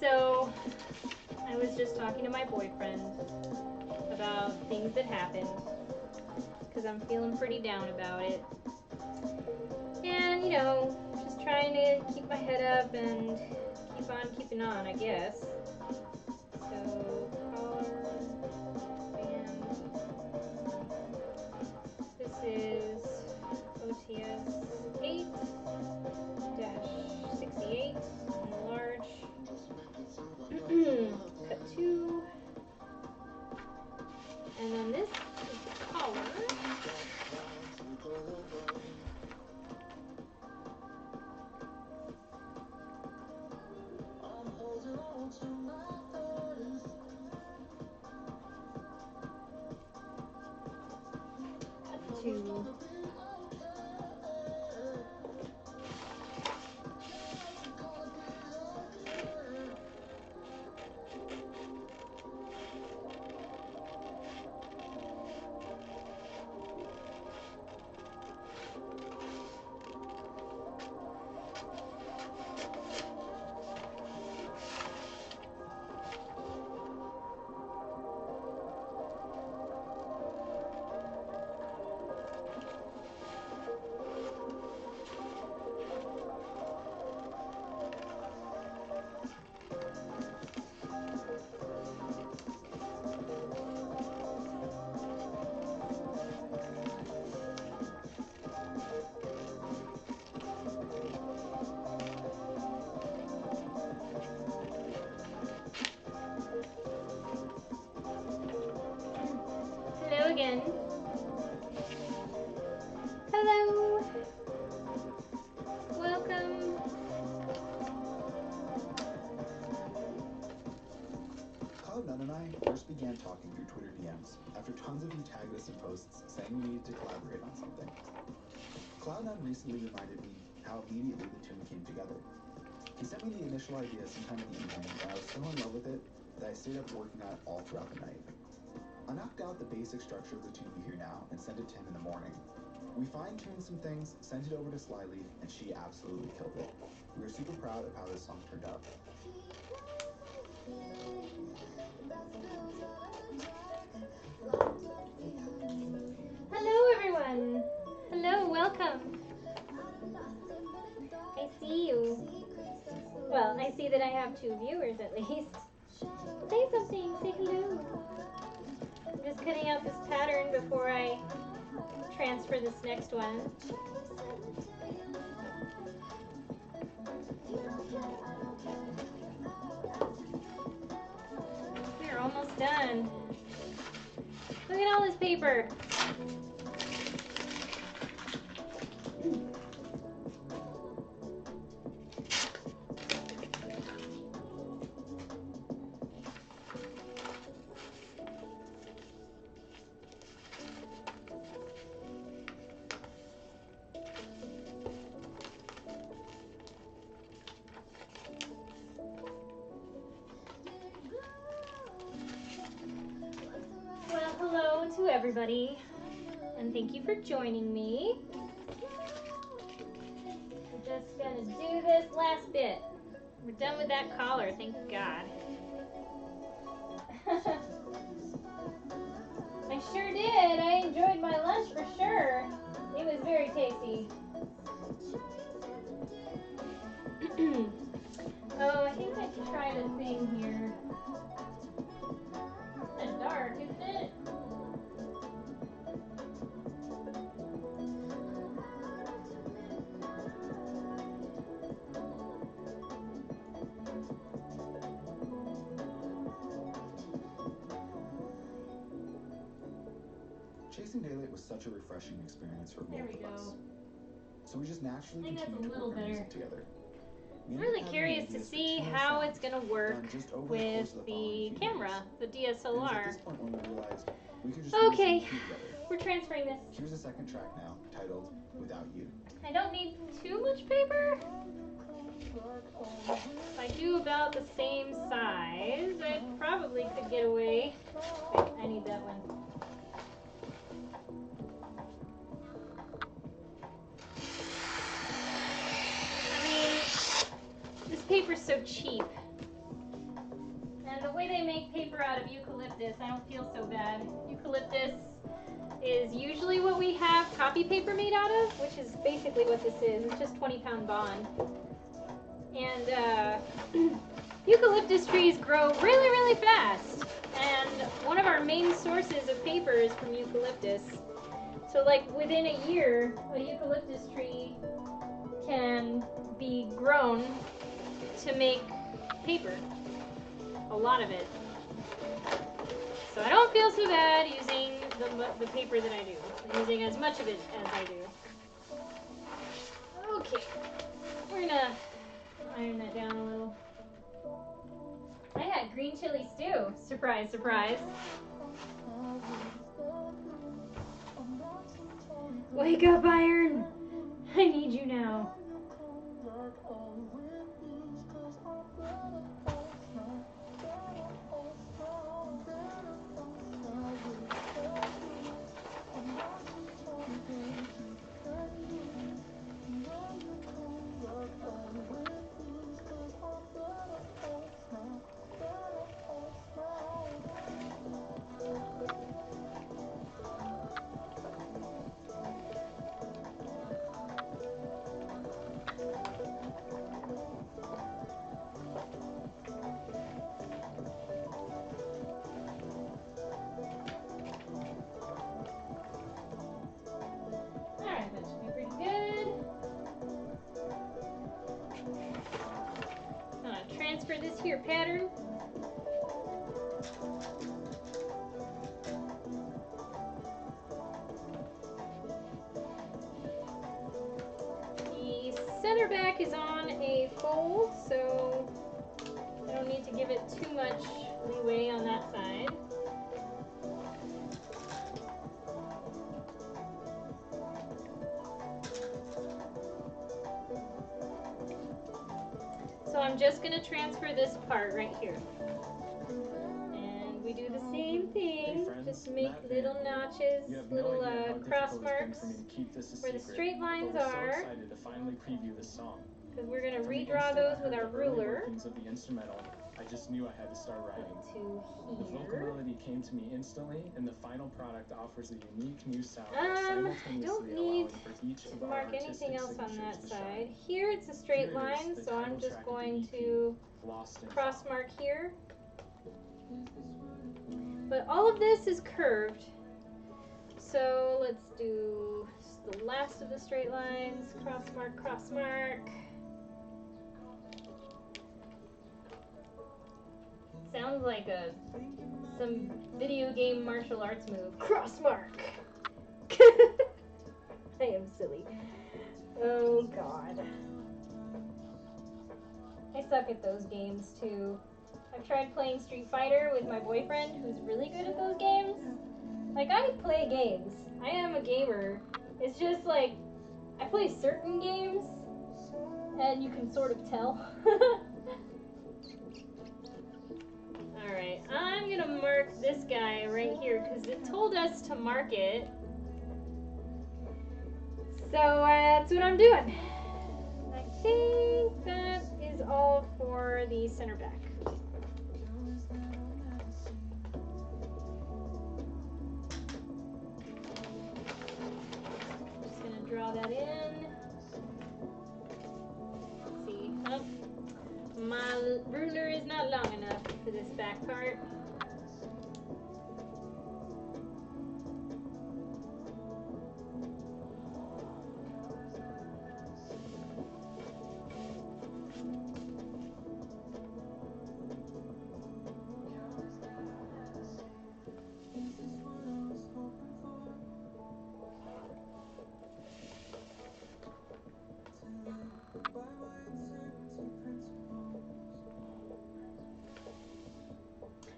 So, I was just talking to my boyfriend about things that happened, because I'm feeling pretty down about it. And, you know, just trying to keep my head up and keep on keeping on, I guess. So, collar, band. This is OTS 8-68 in the large. Cut 2. And then this is the collar. Cut 2. Hello again. Hello. Welcome. Cloud9 and I first began talking through Twitter DMs after tons of you tagged us in posts saying we needed to collaborate on something. Cloud9 recently reminded me how immediately the tune came together. He sent me the initial idea sometime in the evening, and I was so in love with it that I stayed up working on it all throughout the night. I knocked out the basic structure of the tune you hear now and sent it to him in the morning. We fine-tuned some things, sent it over to Slyleaf, and she absolutely killed it. We were super proud of how this song turned out. Hello everyone. Hello, welcome. I see you. Well, I see that I have 2 viewers at least. Say something, say hello. I'm just cutting out this pattern before I transfer this next one. We're almost done. Look at all this paper. Well, hello to everybody, and thank you for joining me. I'm just gonna do this last bit. We're done with that collar, thank God. I sure did. I enjoyed my lunch for sure. It was very tasty. Oh, I think I should try the thing here. It's kind of dark, isn't it? Chasing Daylight was such a refreshing experience for both There we of us. go. So we just naturally I think that's a continued to little work on better. music together. I'm really curious to see how it's going to work with the camera, the DSLR. Okay, we're transferring this. Here's a second track now, titled Without You. I don't need too much paper. If I do about the same size, I probably could get away. Wait, I need that one. paper's so cheap. And the way they make paper out of eucalyptus, I don't feel so bad. Eucalyptus is usually what we have copy paper made out of, which is basically what this is. It's just 20-pound bond. And eucalyptus trees grow really, really fast. And one of our main sources of paper is from eucalyptus. So like within a year, a eucalyptus tree can be grown to make paper. A lot of it. So I don't feel so bad using the paper that I do. I'm using as much of it as I do. Okay. We're gonna iron that down a little. I had green chili stew. Surprise, surprise. Wake up, Iron! I need you now. Transfer this here pattern. The center back is on a fold, so I don't need to give it too much leeway on that side. So I'm just going to transfer this part right here. And we do the same thing, just make little notches, little cross marks where the straight lines are. Because we're going to redraw those with our ruler. I just knew I had to start writing. To The vocal here. melody came to me instantly, and the final product offers a unique new sound, I don't need to mark anything else on that side. Here it's a straight line, so I'm just going to cross mark here. But all of this is curved. So let's do the last of the straight lines. Cross mark, cross mark. Sounds like some video game martial arts move. Cross mark. I am silly. Oh God. I suck at those games too. I've tried playing Street Fighter with my boyfriend who's really good at those games. Like, I play games. I am a gamer. It's just like, I play certain games and you can sort of tell. Alright, I'm gonna mark this guy right here because it told us to mark it. So that's what I'm doing. I think that is all for the center back. Just gonna draw that in. Let's see. Oh, my ruler is not long enough for this back part.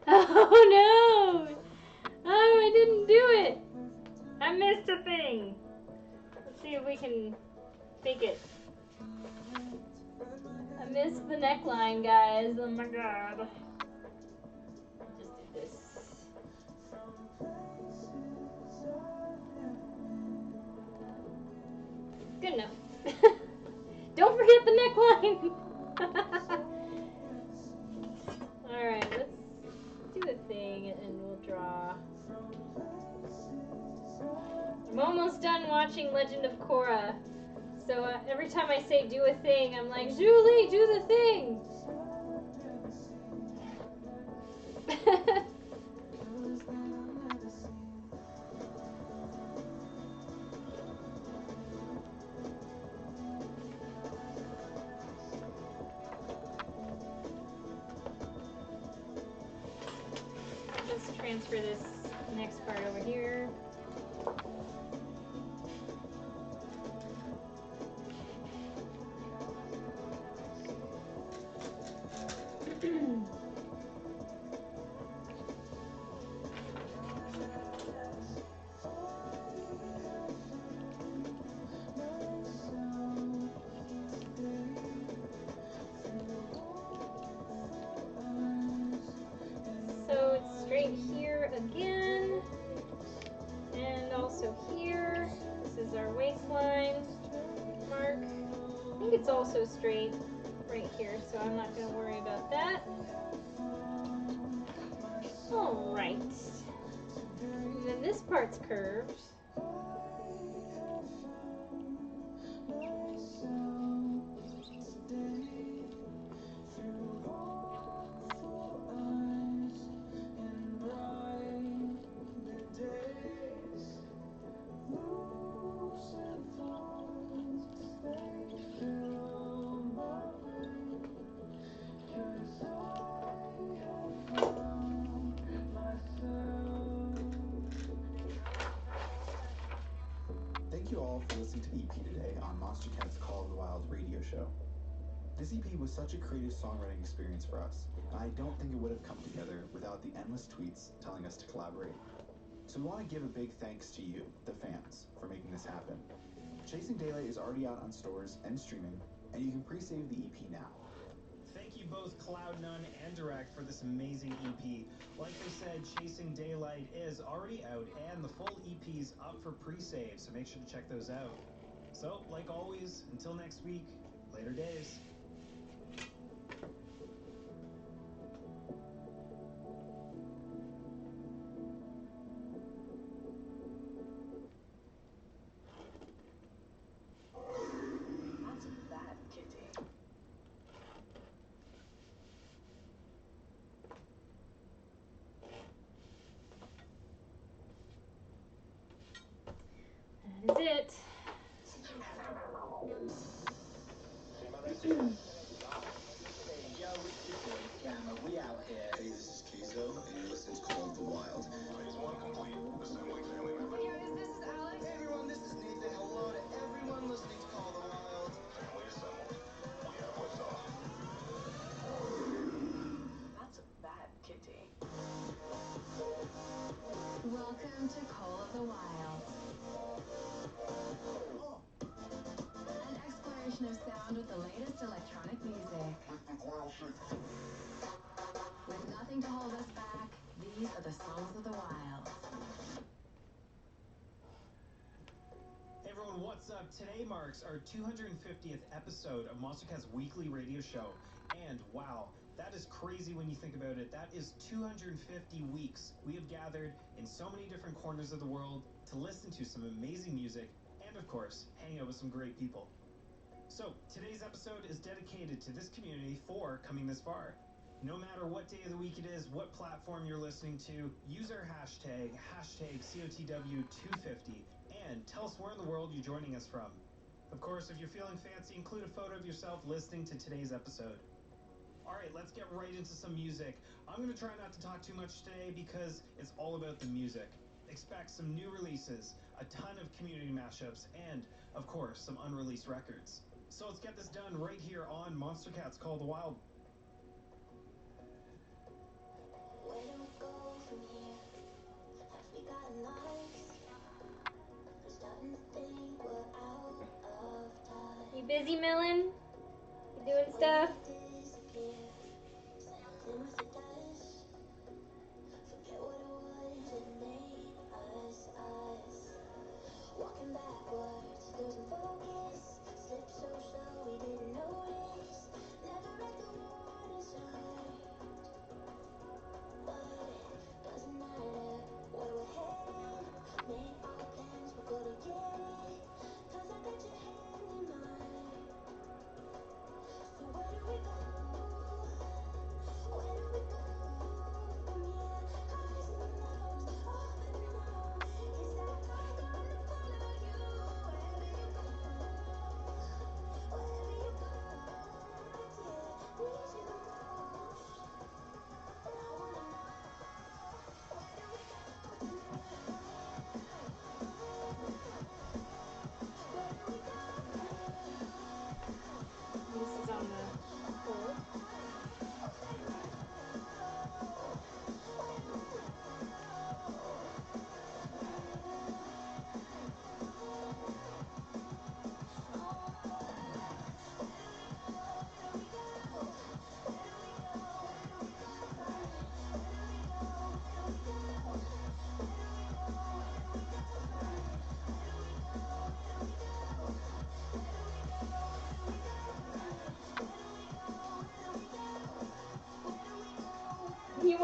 Oh no! Oh, I didn't do it! I missed a thing! Let's see if we can fake it. I missed the neckline, guys. Oh my god. Just do this. Good enough. Don't forget the neckline! Alright, let's do a thing and we'll draw. I'm almost done watching Legend of Korra. So every time I say do a thing, I'm like, Julie, do the thing! Let's transfer this next part over here. So it's straight here again, and also here. This is our waistline mark. I think it's also straight right here, so I'm not going to worry about that. Alright. And then this part's curved. Thank you all for listening to the EP today on Monster Cat's Call of the Wild radio show. This EP was such a creative songwriting experience for us, and I don't think it would have come together without the endless tweets telling us to collaborate. So we want to give a big thanks to you, the fans, for making this happen. Chasing Daylight is already out on stores and streaming, and you can pre-save the EP now. Thank you both Cloud9 and Direct for this amazing EP. Like I said, Chasing Daylight is already out and the full EP's up for pre-save, so make sure to check those out. So, like always, until next week, later days. That is it. We out here. Hey, this is Kizo, and you're listening to Call of the Wild. Phase 1 complete. Assembling family members. Hey guys, this is Alex. Hey everyone, this is Nathan. Hello to everyone listening to Call of the Wild. Family assembled. We have liftoff. That's a bad kitty. Welcome to Call of the Wild. An exploration of sound with the latest electronic music. With nothing to hold us back, these are the songs of the wild. Hey everyone, what's up? Today marks our 250th episode of Monster Cat's weekly radio show. And wow, that is crazy when you think about it. That is 250 weeks we have gathered in so many different corners of the world to listen to some amazing music and, of course, hang out with some great people. So, today's episode is dedicated to this community for coming this far. No matter what day of the week it is, what platform you're listening to, use our hashtag COTW250, and tell us where in the world you're joining us from. Of course, if you're feeling fancy, include a photo of yourself listening to today's episode. Alright, let's get right into some music. I'm going to try not to talk too much today because it's all about the music. Expect some new releases, a ton of community mashups, and, of course, some unreleased records. So let's get this done right here on Monster Cat's Call of the Wild. Where do we go from here? Have we got lives? I'm starting to think we're out of time. You busy, Millen? You doing stuff? Disappear, settling with the dust. Forget what it was that made us us. Walking backwards, losing focus. Slip so slow we didn't notice. Never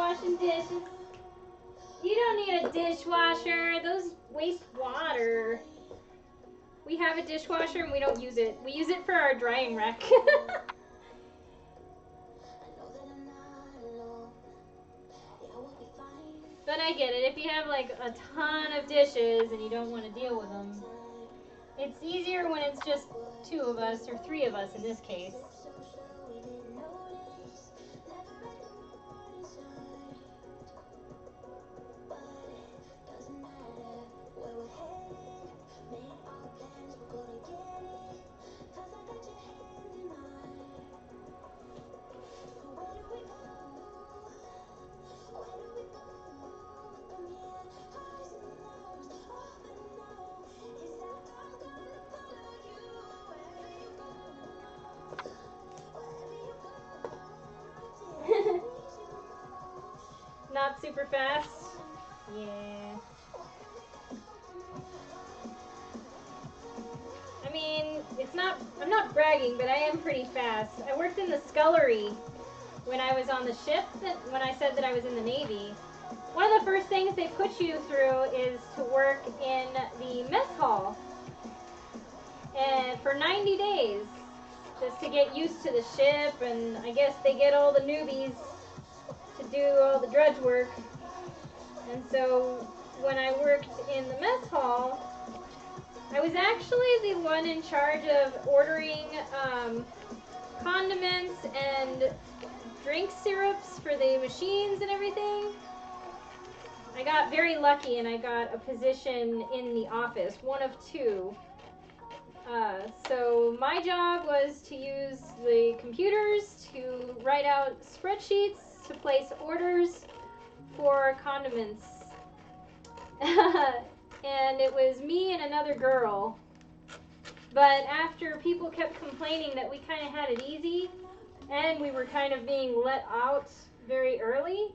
washing dishes. You don't need a dishwasher. Those waste water. We have a dishwasher and we don't use it. We use it for our drying rack. But I get it. If you have like a ton of dishes and you don't want to deal with them, it's easier when it's just 2 of us or 3 of us in this case. Not super fast. Yeah. I mean, I'm not bragging, but I am pretty fast. I worked in the scullery when I was on the ship, when I said that I was in the Navy. One of the first things they put you through is to work in the mess hall and for 90 days, just to get used to the ship, and I guess they get all the newbies to do all the drudge work. And so when I worked in the mess hall, I was actually the one in charge of ordering condiments and drink syrups for the machines and everything. I got very lucky and I got a position in the office, one of 2. So my job was to use the computers to write out spreadsheets to place orders for condiments. And it was me and another girl. But after people kept complaining that we kind of had it easy and we were kind of being let out very early,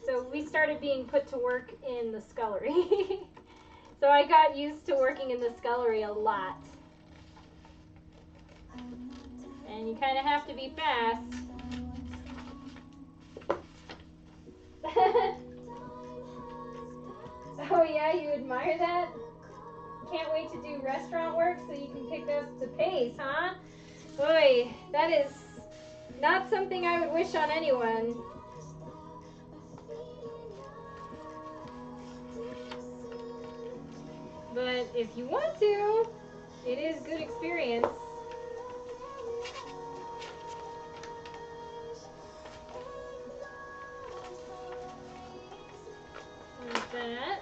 so we started being put to work in the scullery. So I got used to working in the scullery a lot. And you kind of have to be fast. Oh yeah, you admire that? Can't wait to do restaurant work so you can pick up the pace, huh? Boy, that is not something I would wish on anyone. But if you want to, it is good experience. Like that.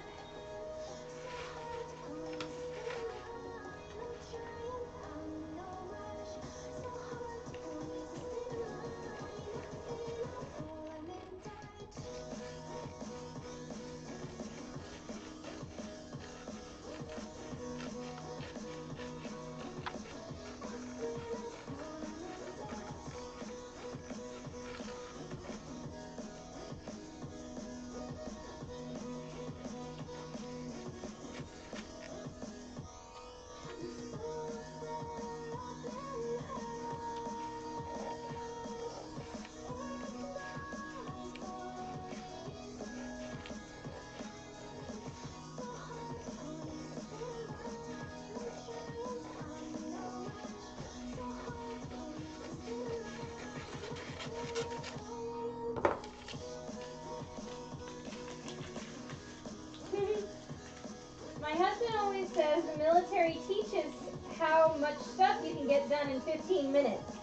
My husband always says the military teaches how much stuff you can get done in 15 minutes.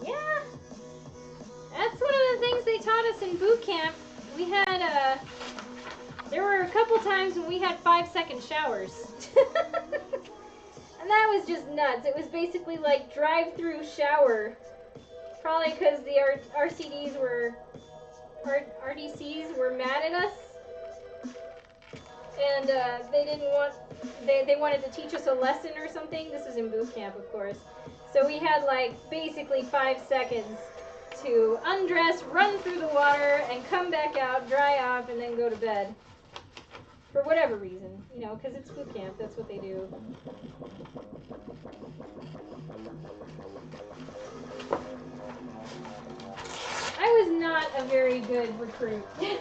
Yeah, that's one of the things they taught us in boot camp. We had, there were a couple times when we had 5-second showers. And that was just nuts. It was basically like drive-through shower. Probably because the RDCs were mad at us. And they wanted to teach us a lesson or something. This was in boot camp, of course. So we had like basically 5 seconds to undress, run through the water, and come back out, dry off, and then go to bed. For whatever reason, you know, because it's boot camp, that's what they do. I was not a very good recruit. He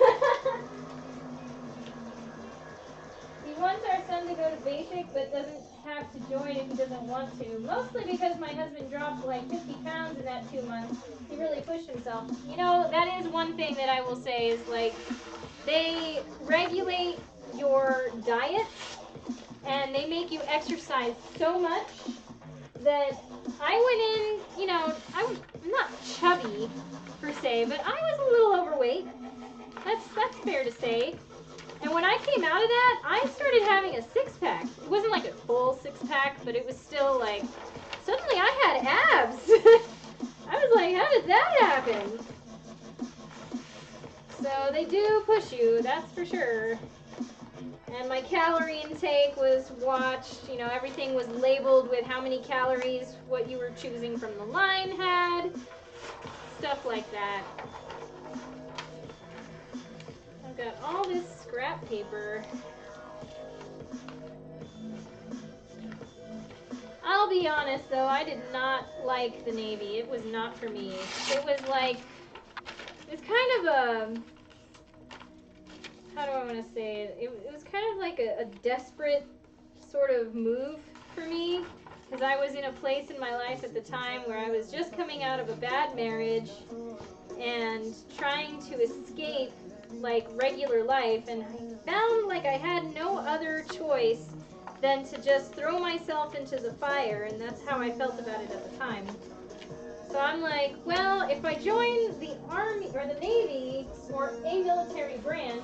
wants our son to go to basic, but doesn't have to join if he doesn't want to. Mostly because my husband dropped like 50 pounds in that 2 months. He really pushed himself. You know, that is one thing that I will say is like, they regulate your diet and they make you exercise so much that I went in, you know, I'm not chubby per se, but I was a little overweight. That's fair to say. And when I came out of that, I started having a six-pack. It wasn't like a full six-pack, but it was still like, suddenly I had abs. I was like, how did that happen? So they do push you, that's for sure. And my calorie intake was watched, you know, everything was labeled with how many calories what you were choosing from the line had, stuff like that. I've got all this scrap paper. I'll be honest though, I did not like the Navy. It was not for me. It was like, it's kind of a, how do I want to say it? It was kind of like a desperate sort of move for me, because I was in a place in my life at the time where I was just coming out of a bad marriage and trying to escape like regular life, and I found like I had no other choice than to just throw myself into the fire, and that's how I felt about it at the time. So I'm like, well, if I join the Army or the Navy or a military branch,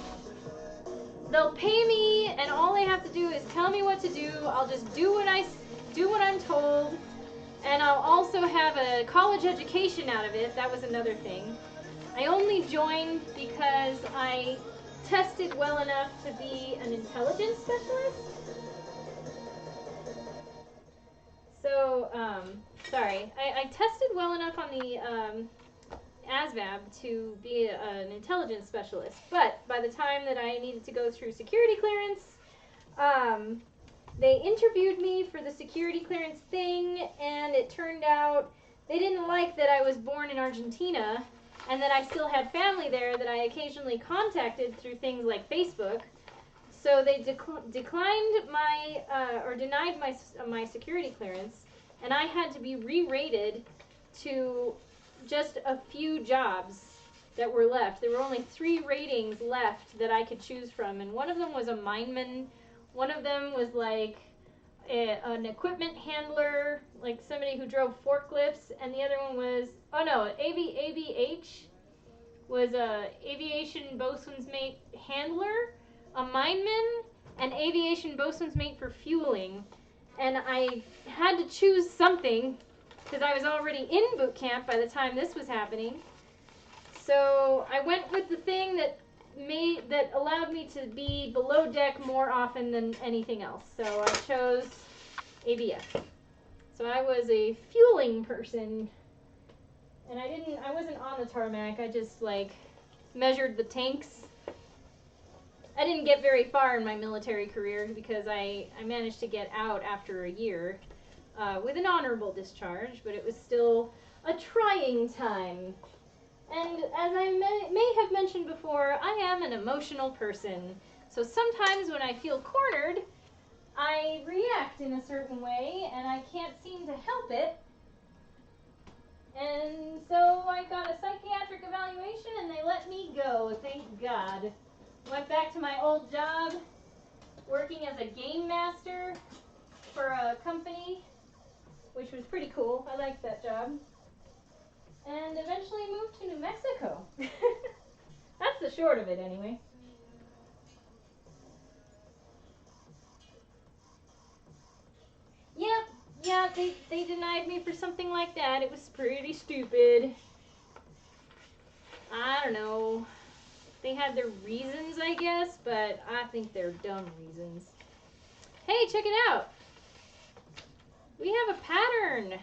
they'll pay me and all they have to do is tell me what to do. I'll just do what I'm told, and I'll also have a college education out of it. That was another thing. I only joined because I tested well enough to be an intelligence specialist. So, sorry, I tested well enough on the ASVAB to be an intelligence specialist, but by the time that I needed to go through security clearance, they interviewed me for the security clearance thing, and it turned out they didn't like that I was born in Argentina and that I still had family there that I occasionally contacted through things like Facebook. So they declined my, or denied my security clearance, and I had to be re-rated to just a few jobs that were left. There were only 3 ratings left that I could choose from, and one of them was a mineman, one of them was like an equipment handler, like somebody who drove forklifts, and the other one was, oh no, AVH was a aviation bosun's mate handler, a mineman, and aviation bosun's mate for fueling. And I had to choose something because I was already in boot camp by the time this was happening. So I went with the thing that allowed me to be below deck more often than anything else. So I chose ABF. So I was a fueling person, and I wasn't on the tarmac. I just like measured the tanks. I didn't get very far in my military career because I managed to get out after a year with an honorable discharge, but it was still a trying time. And as I may have mentioned before, I am an emotional person. So sometimes when I feel cornered, I react in a certain way, and I can't seem to help it. And so I got a psychiatric evaluation, and they let me go, thank God. Went back to my old job, working as a game master for a company, which was pretty cool. I liked that job. And eventually moved to New Mexico. That's the short of it, anyway. Yep, yeah, they denied me for something like that. It was pretty stupid. I don't know. They had their reasons, I guess, but I think they're dumb reasons. Hey, check it out. We have a pattern.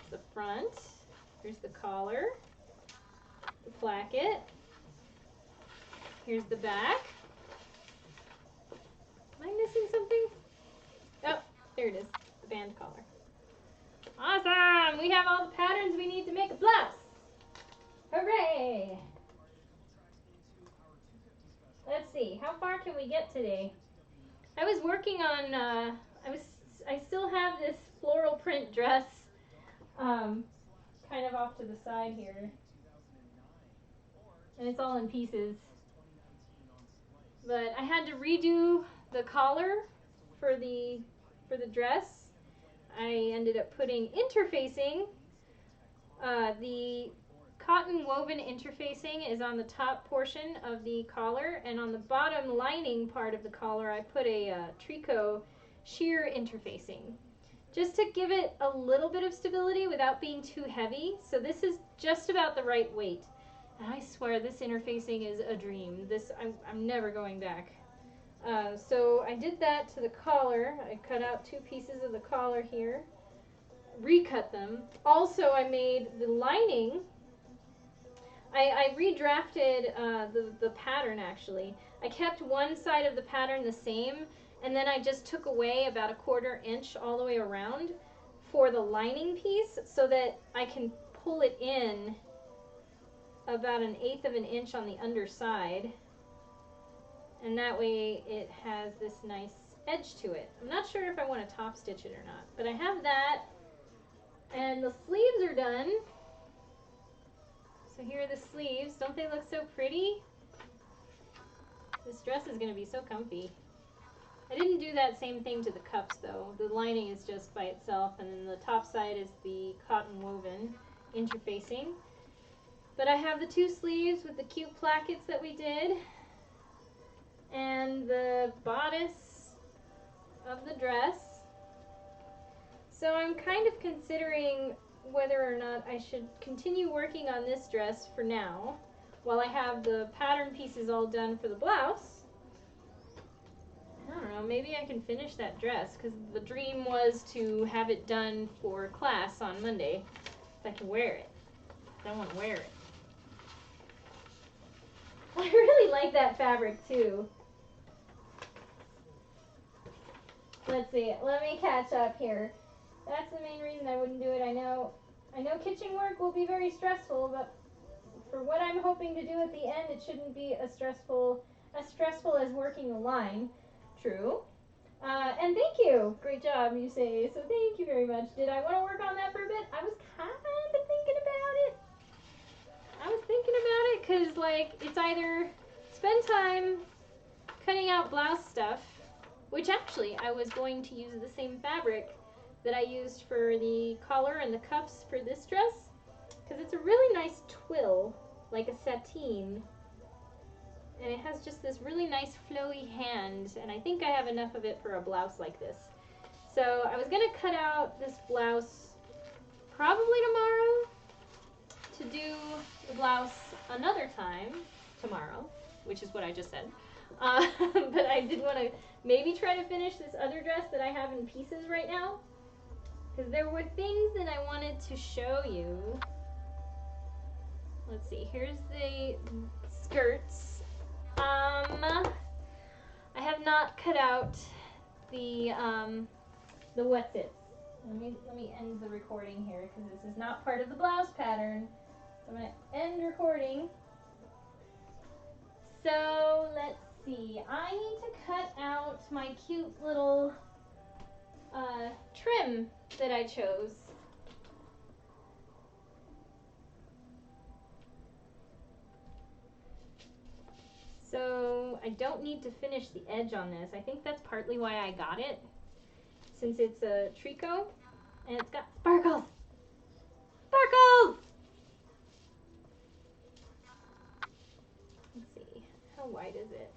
The front. Here's the collar. The placket. Here's the back. Am I missing something? Oh, there it is. The band collar. Awesome! We have all the patterns we need to make a blouse. Hooray! see. How far can we get today? I was working on, I still have this floral print dress kind of off to the side here. And it's all in pieces. But I had to redo the collar for the dress. I ended up putting interfacing. The cotton woven interfacing is on the top portion of the collar, and on the bottom lining part of the collar I put a tricot sheer interfacing, just to give it a little bit of stability without being too heavy. So this is just about the right weight. And I swear this interfacing is a dream. I'm never going back. So I did that to the collar. I cut out 2 pieces of the collar here, recut them. Also, I made the lining. I redrafted the pattern, actually. I kept one side of the pattern the same, and then I just took away about a 1/4 inch all the way around for the lining piece, so that I can pull it in about 1/8 of an inch on the underside, and that way it has this nice edge to it. I'm not sure if I want to top stitch it or not, but I have that, and the sleeves are done. So here are the sleeves. Don't they look so pretty? This dress is going to be so comfy. I didn't do that same thing to the cuffs though. The lining is just by itself, and then the top side is the cotton woven interfacing. But I have the 2 sleeves with the cute plackets that we did, and the bodice of the dress. So I'm kind of considering whether or not I should continue working on this dress for now, while I have the pattern pieces all done for the blouse. I don't know, maybe I can finish that dress, because the dream was to have it done for class on Monday, so I can wear it. I want to wear it. I really like that fabric too. Let's see, let me catch up here. That's the main reason I wouldn't do it. I know kitchen work will be very stressful, but for what I'm hoping to do at the end, it shouldn't be as stressful as working the line. True. And thank you. Great job, you say. So thank you very much. Did I want to work on that for a bit? I was kind of thinking about it. Because, like, it's either spend time cutting out blouse stuff, which actually I was going to use the same fabric that I used for the collar and the cuffs for this dress, because it's a really nice twill, like a sateen, and it has just this really nice flowy hand, and I think I have enough of it for a blouse like this. So I was going to cut out this blouse probably tomorrow to do the blouse another time tomorrow, which is what I just said. But I did want to maybe try to finish this other dress that I have in pieces right now, because there were things that I wanted to show you. Let's see, here's the skirts. I have not cut out the wet-sits. Let me end the recording here, because this is not part of the blouse pattern. So I'm going to end recording. So let's see. I need to cut out my cute little trim that I chose. So I don't need to finish the edge on this. I think that's partly why I got it, since it's a tricot and it's got sparkles. Sparkles! Let's see, how wide is it?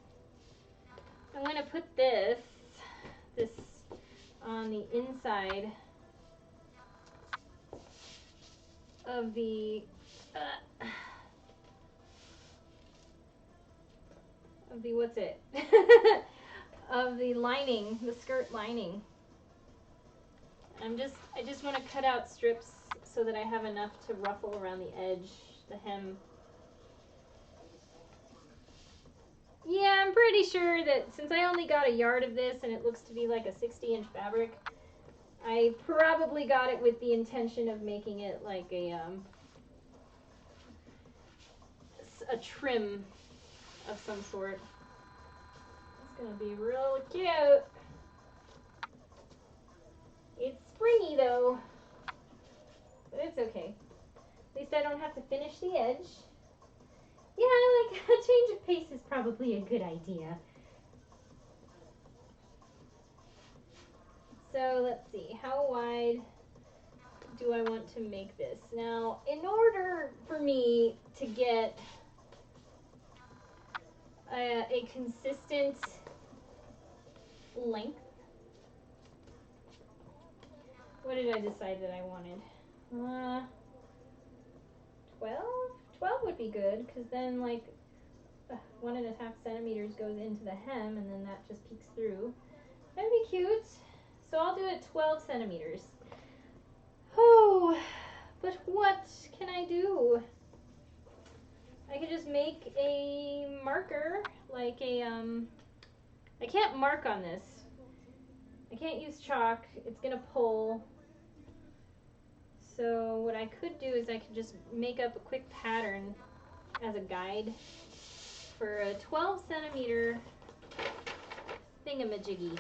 I'm going to put this on the inside of the what's it? Of the lining, the skirt lining. I just want to cut out strips so that I have enough to ruffle around the edge, the hem. Yeah, I'm pretty sure that since I only got a yard of this and it looks to be like a 60-inch fabric, I probably got it with the intention of making it like a trim of some sort. gonna be real cute. It's springy though, but it's okay. At least I don't have to finish the edge. Yeah, like a change of pace is probably a good idea. So let's see, how wide do I want to make this? Now, in order for me to get a consistent length, what did I decide that I wanted? 12? 12 would be good, because then like 1.5 centimeters goes into the hem and then that just peeks through. That'd be cute. So I'll do it 12 centimeters. Oh, but what can I do? I could just make a marker, like a, I can't mark on this. I can't use chalk, it's gonna pull. So what I could do is I could just make up a quick pattern as a guide for a 12 centimeter thingamajiggy.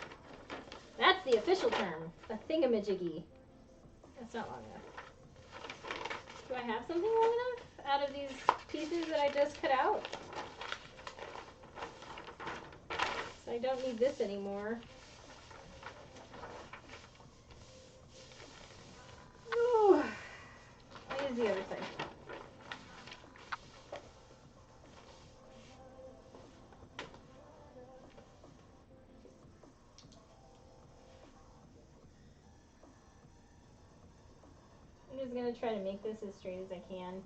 That's the official term, a thingamajiggy. That's not long enough. Do I have something long enough out of these pieces that I just cut out? So I don't need this anymore. Ooh. I'll use the other side. I'm just going to try to make this as straight as I can.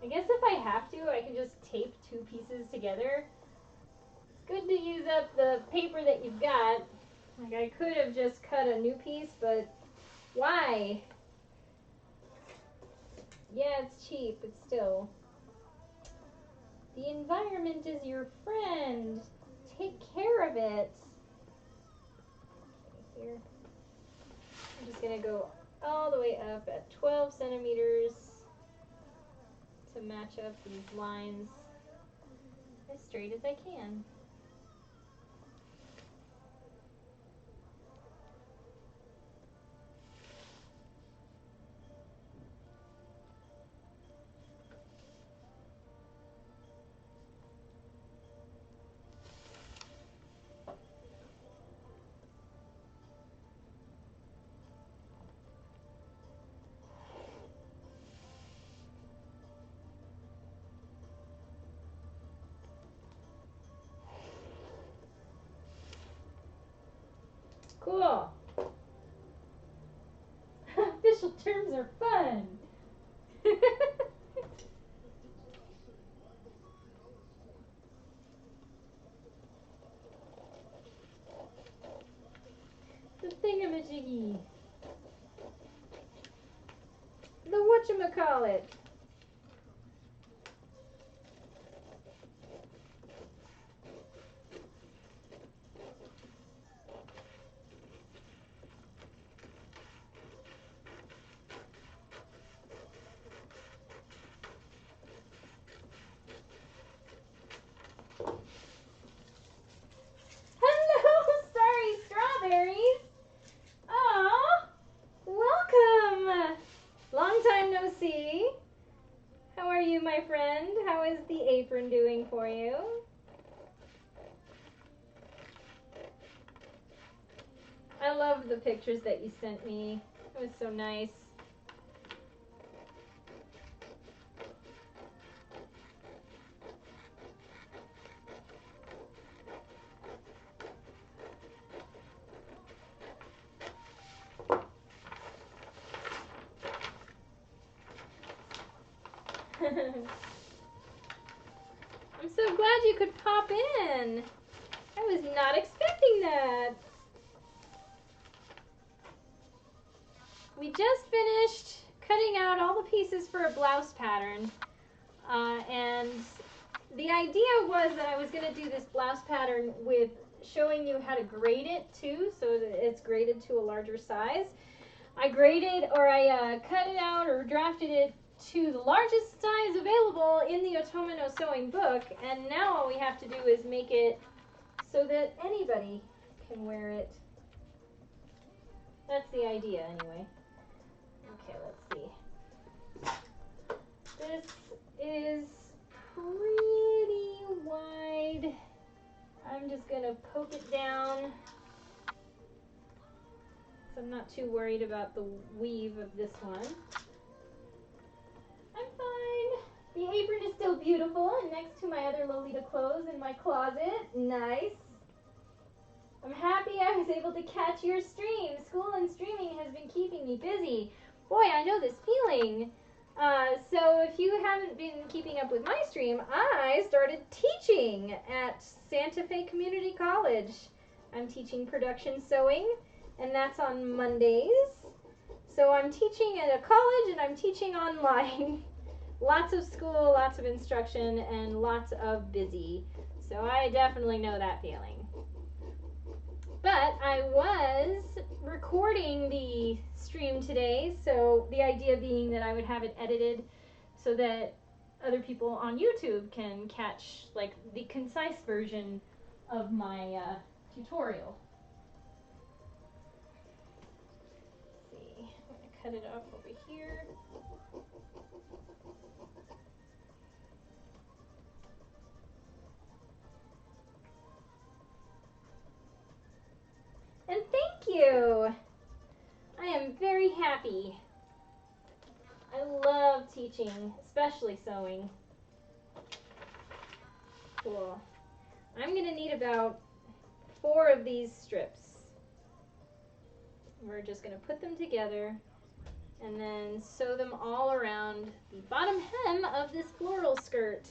I guess if I have to, I can just tape two pieces together. It's good to use up the paper that you've got. Like I could have just cut a new piece, but why? Yeah, it's cheap, but still. The environment is your friend. Take care of it. Okay, here. I'm just going to go all the way up at 12 centimeters to match up these lines as straight as I can. Cool. Official terms are fun. The thingamajiggy. The whatchamacallit. Hello, sorry strawberries. Aw, welcome. Long time no see. How are you, my friend? How is the apron doing for you? I love the pictures that you sent me. It was so nice. I'm so glad you could pop in. I was not expecting that. We just finished cutting out all the pieces for a blouse pattern. And the idea was that I was going to do this blouse pattern with showing you how to grade it too, so that it's graded to a larger size. I graded, or I cut it out or drafted it to the largest size available in the Otome no Sewing book, and now all we have to do is make it so that anybody can wear it. That's the idea, anyway. Okay, let's see. This is pretty wide. I'm just gonna poke it down. So I'm not too worried about the weave of this one. I'm fine. The apron is still beautiful and next to my other Lolita clothes in my closet. Nice. I'm happy I was able to catch your stream. School and streaming has been keeping me busy. Boy, I know this feeling. So if you haven't been keeping up with my stream, I started teaching at Santa Fe Community College. I'm teaching production sewing, and that's on Mondays. So I'm teaching at a college and I'm teaching online. Lots of school, lots of instruction, and lots of busy. So I definitely know that feeling. But I was recording the stream today, so the idea being that I would have it edited so that other people on YouTube can catch like the concise version of my tutorial. Let's see, I'm going to cut it off over here. And thank you! I am very happy. I love teaching, especially sewing. Cool. I'm going to need about 4 of these strips. We're just going to put them together and then sew them all around the bottom hem of this floral skirt.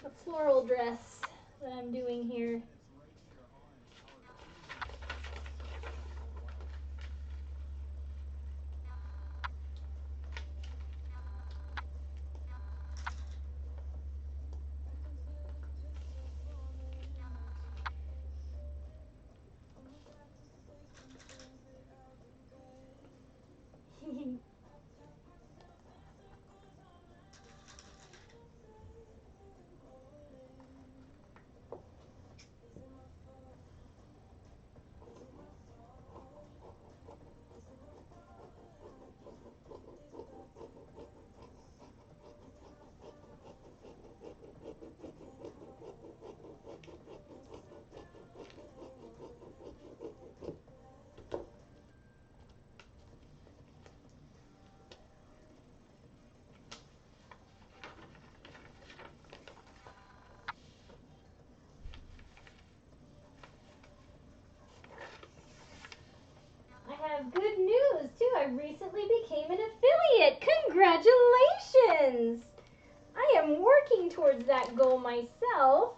The floral dress that I'm doing here. I have good news too. I recently became an affiliate. Congratulations! I am working towards that goal myself,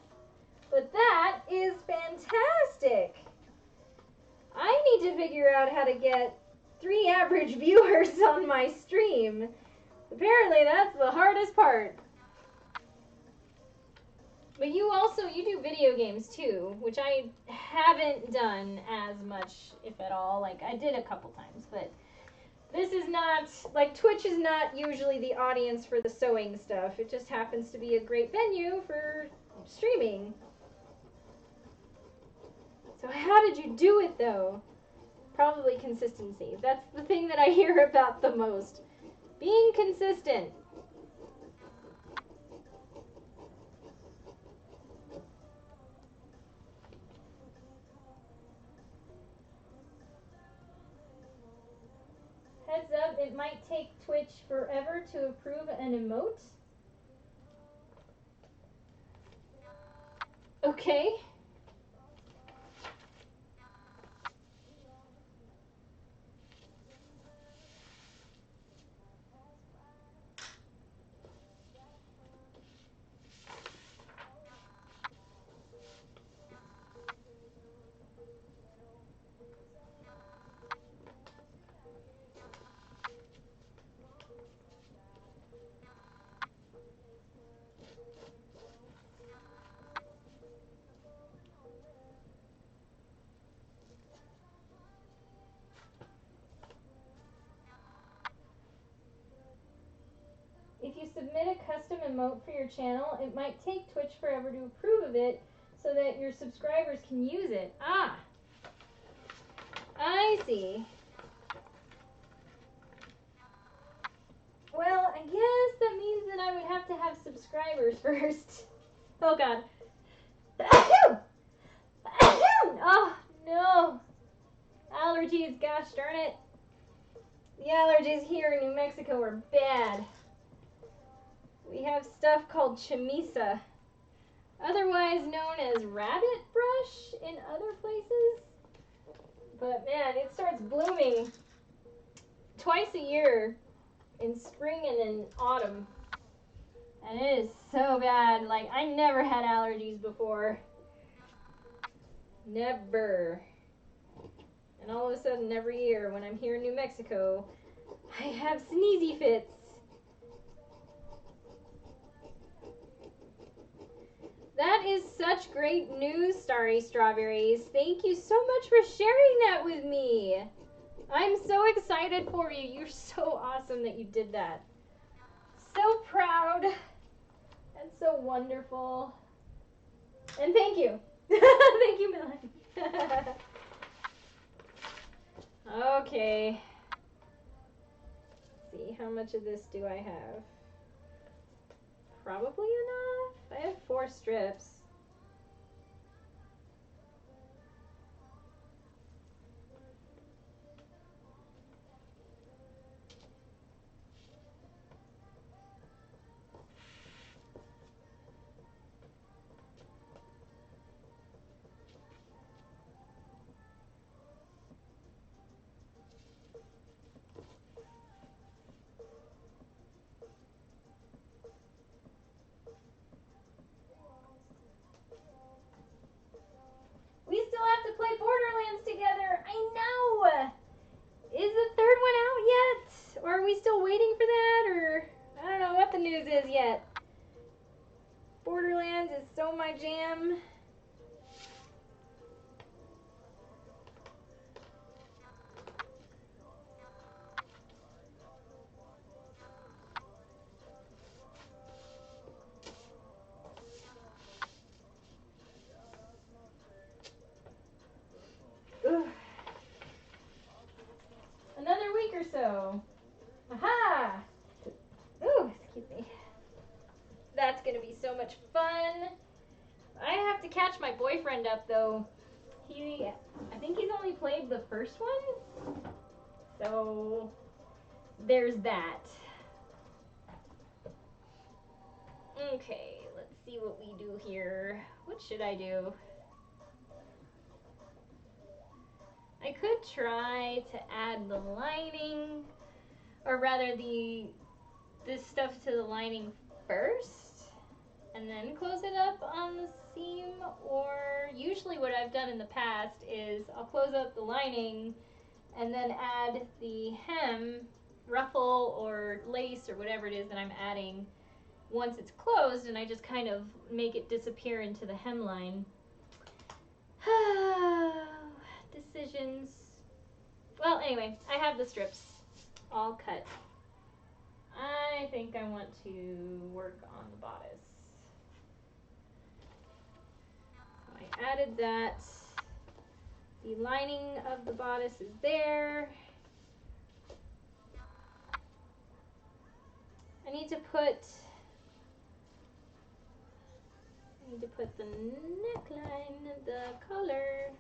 but that is fantastic. I need to figure out how to get 3 average viewers on my stream. Apparently that's the hardest part. But you do video games too, which I haven't done as much, if at all. Like, I did a couple times, but this is not, like, Twitch is not usually the audience for the sewing stuff. It just happens to be a great venue for streaming. So how did you do it, though? Probably consistency. That's the thing that I hear about the most. Being consistent. Heads up, it might take Twitch forever to approve an emote. Okay. custom emote for your channel. It might take Twitch forever to approve of it so that your subscribers can use it. Ah, I see. Well, I guess that means that I would have to have subscribers first. Oh, God. Oh, no. Allergies, gosh darn it. The allergies here in New Mexico are bad. We have stuff called chamisa, otherwise known as rabbit brush in other places. But man, it starts blooming twice a year, in spring and in autumn. And it is so bad. Like, I never had allergies before. Never. And all of a sudden, every year when I'm here in New Mexico, I have sneezy fits. That is such great news, Starry Strawberries. Thank you so much for sharing that with me. I'm so excited for you. You're so awesome that you did that. So proud. That's so wonderful. And thank you. Thank you, Melanie. Okay. Let's see, how much of this do I have? Probably enough. I have 4 strips. We still have to play Borderlands together. I know. Is the 3rd one out yet? Or are we still waiting for that? Or I don't know what the news is yet. Borderlands is so my jam. Ugh. Another week or so. Aha! Ooh, excuse me. That's gonna be so much fun. I have to catch my boyfriend up though. I think he's only played the first one. So there's that. Okay, let's see what we do here. What should I do? I could try to add the lining, or rather this stuff to the lining first, and then close it up on the seam, or usually what I've done in the past is I'll close up the lining and then add the hem, ruffle or lace or whatever it is that I'm adding once it's closed, and I just kind of make it disappear into the hemline. Decisions. Well, anyway, I have the strips all cut. I think I want to work on the bodice. So I added that. The lining of the bodice is there. I need to put the neckline, the collar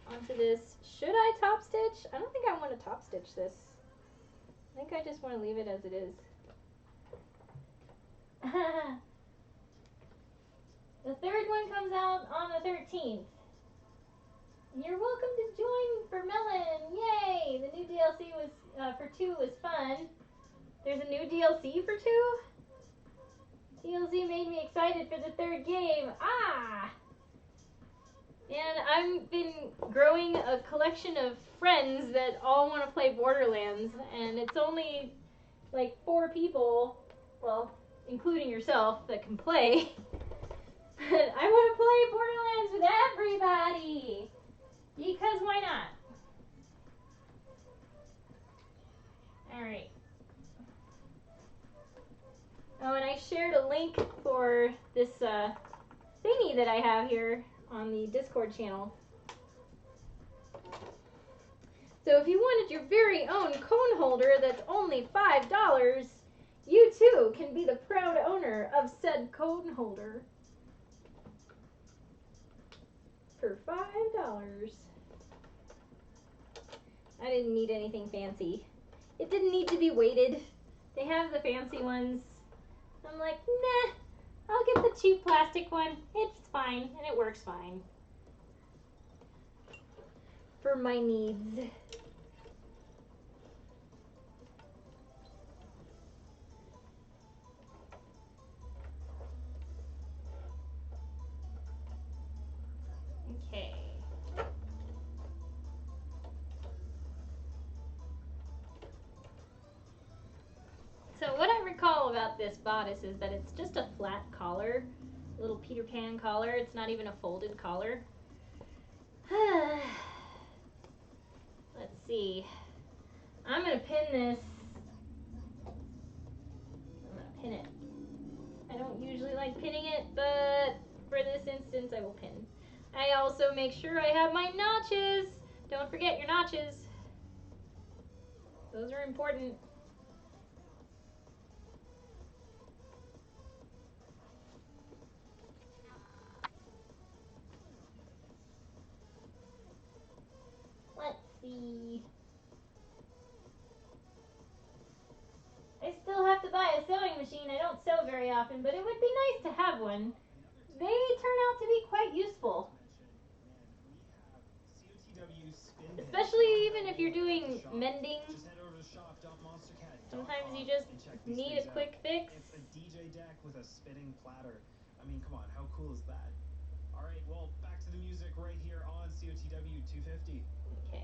onto this. Should I top stitch? I don't think I want to top stitch this. I think I just want to leave it as it is. The 3rd one comes out on the 13th. You're welcome to join for Melon. Yay! The new DLC was for 2 was fun. There's a new DLC for 2? DLC made me excited for the 3rd game. Ah! And I've been growing a collection of friends that all want to play Borderlands, and it's only like 4 people, well, including yourself, that can play. But I want to play Borderlands with everybody, because why not? Alright. Oh, and I shared a link for this thingy that I have here on the Discord channel. So if you wanted your very own cone holder that's only $5, you too can be the proud owner of said cone holder for $5. I didn't need anything fancy. It didn't need to be weighted. They have the fancy ones. I'm like, nah, I'll get the cheap plastic one. It's fine, and it works fine for my needs. Okay. So what I recall about this bodice is that it's just a flat collar, little Peter Pan collar. It's not even a folded collar. Let's see. I'm gonna pin this. I'm gonna pin it. I don't usually like pinning it, but for this instance I will pin. I also make sure I have my notches. Don't forget your notches. Those are important. Let's see. I still have to buy a sewing machine. I don't sew very often, but it would be nice to have one. They turn out to be quite useful. Especially even if you're doing mending. Sometimes you just need a quick fix. It's a DJ deck with a spinning platter. I mean, come on, how cool is that? All right, well, back to the music right here on COTW 250. Okay.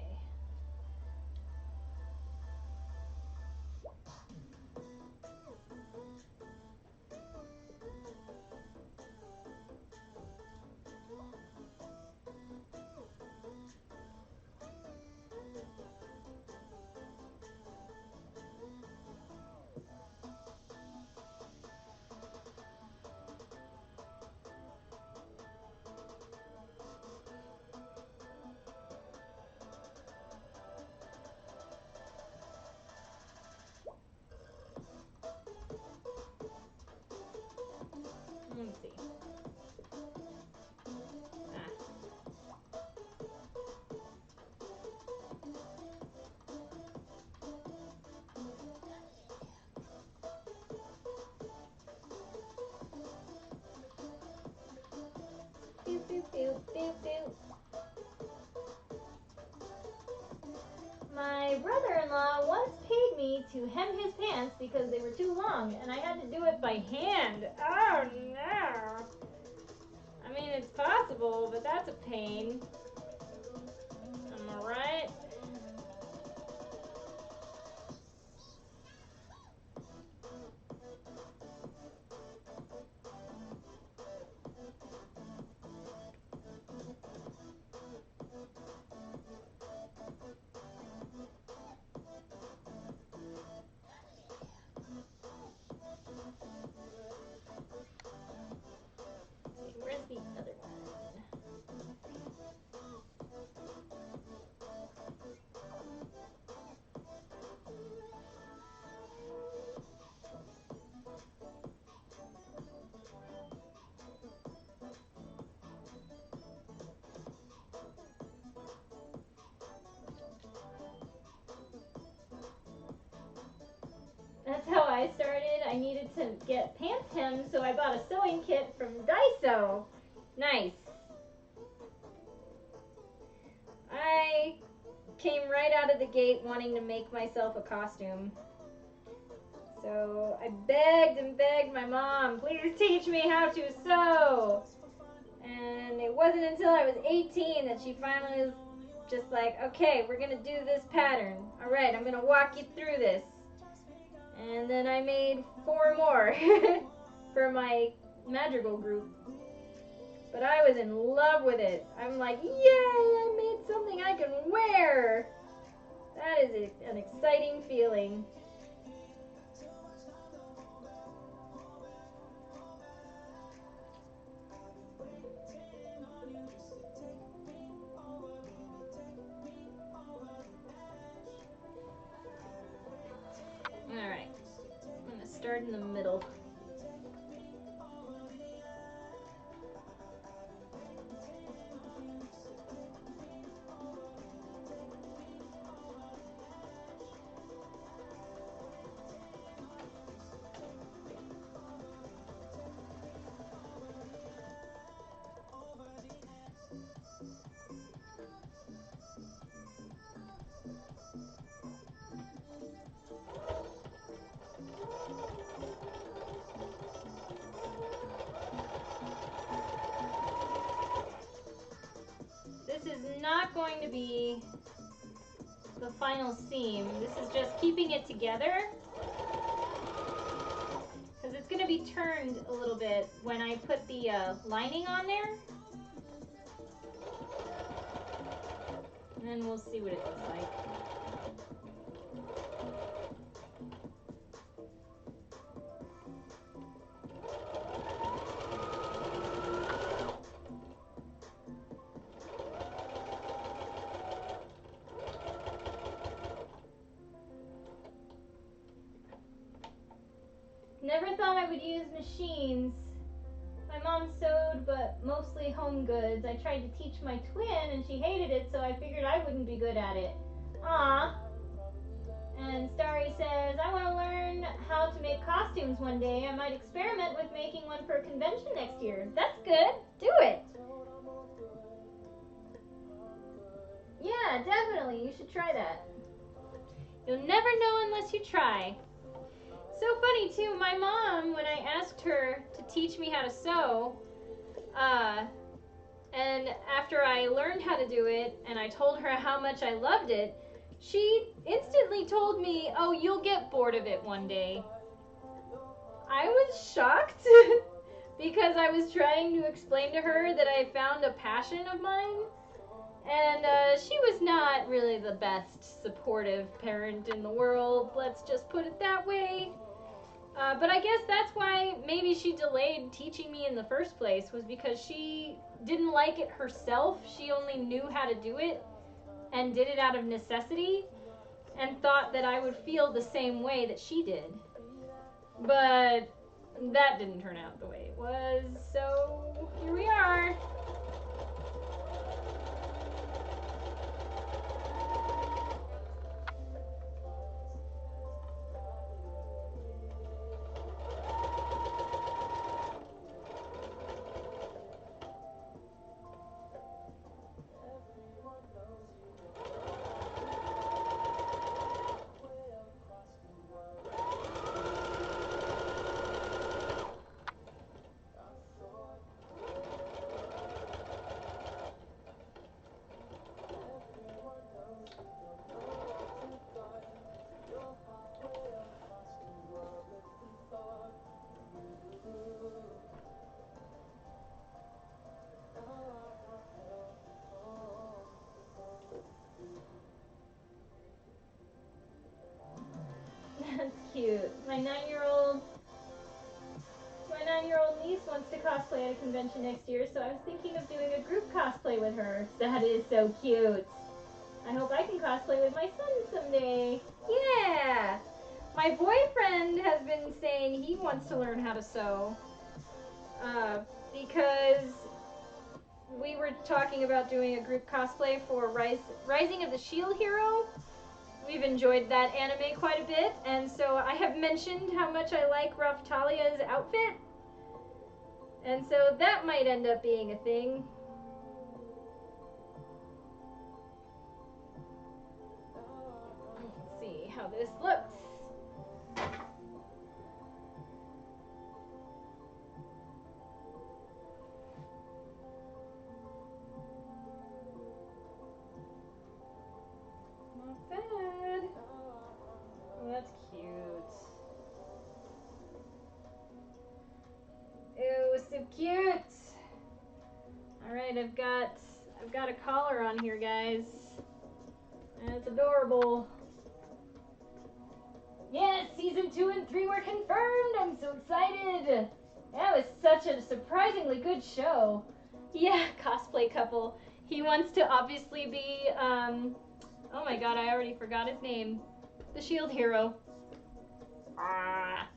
Let me see. Boop, boop, boop, boop, boop. My brother-in-law once paid me to hem his pants because they were too long, and I had to do it by hand. Oh no! I mean, it's possible, but that's a pain. Am I right? Where's the other one? That's how I started. I needed to get pants hemmed, so I bought a sewing kit from Daiso. Nice. I came right out of the gate wanting to make myself a costume. So I begged and begged my mom, please teach me how to sew. And it wasn't until I was 18 that she finally was just like, okay, we're gonna do this pattern. All right, I'm gonna walk you through this. And then I made 4 more for my madrigal group. But I was in love with it. I'm like, yay, I made something I can wear. That is an exciting feeling. start in the middle. This is not going to be the final seam. This is just keeping it together. Because it's going to be turned a little bit when I put the lining on there. And then we'll see what it looks like. Never thought I would use machines. My mom sewed, but mostly home goods. I tried to teach my twin, and she hated it, so I figured I wouldn't be good at it. Aww. And Starry says, I want to learn how to make costumes one day. I might experiment with making one for a convention next year. That's good. Do it. Yeah, definitely. You should try that. You'll never know unless you try. So funny too, my mom, when I asked her to teach me how to sew, and after I learned how to do it and I told her how much I loved it, she instantly told me, oh, you'll get bored of it one day. I was shocked because I was trying to explain to her that I found a passion of mine, and she was not really the best supportive parent in the world, let's just put it that way. But I guess that's why maybe she delayed teaching me in the first place, was because she didn't like it herself. She only knew how to do it and did it out of necessity and thought that I would feel the same way that she did. But that didn't turn out the way it was, so here we are. That's cute. My 9-year-old niece wants to cosplay at a convention next year, so I was thinking of doing a group cosplay with her. That is so cute. I hope I can cosplay with my son someday. Yeah! My boyfriend has been saying he wants to learn how to sew. Because we were talking about doing a group cosplay for Rising of the Shield Hero. We've enjoyed that anime quite a bit, and so I have mentioned how much I like Ruff Talia's outfit. And so that might end up being a thing. Let's see how this looks. Not bad. Oh, that's cute. Ew, so cute. All right, I've got a collar on here, guys. And it's adorable. Yes, season 2 and 3 were confirmed. I'm so excited. That was such a surprisingly good show. Yeah, cosplay couple. He wants to obviously be, oh my god, I already forgot his name. The Shield Hero. Ah.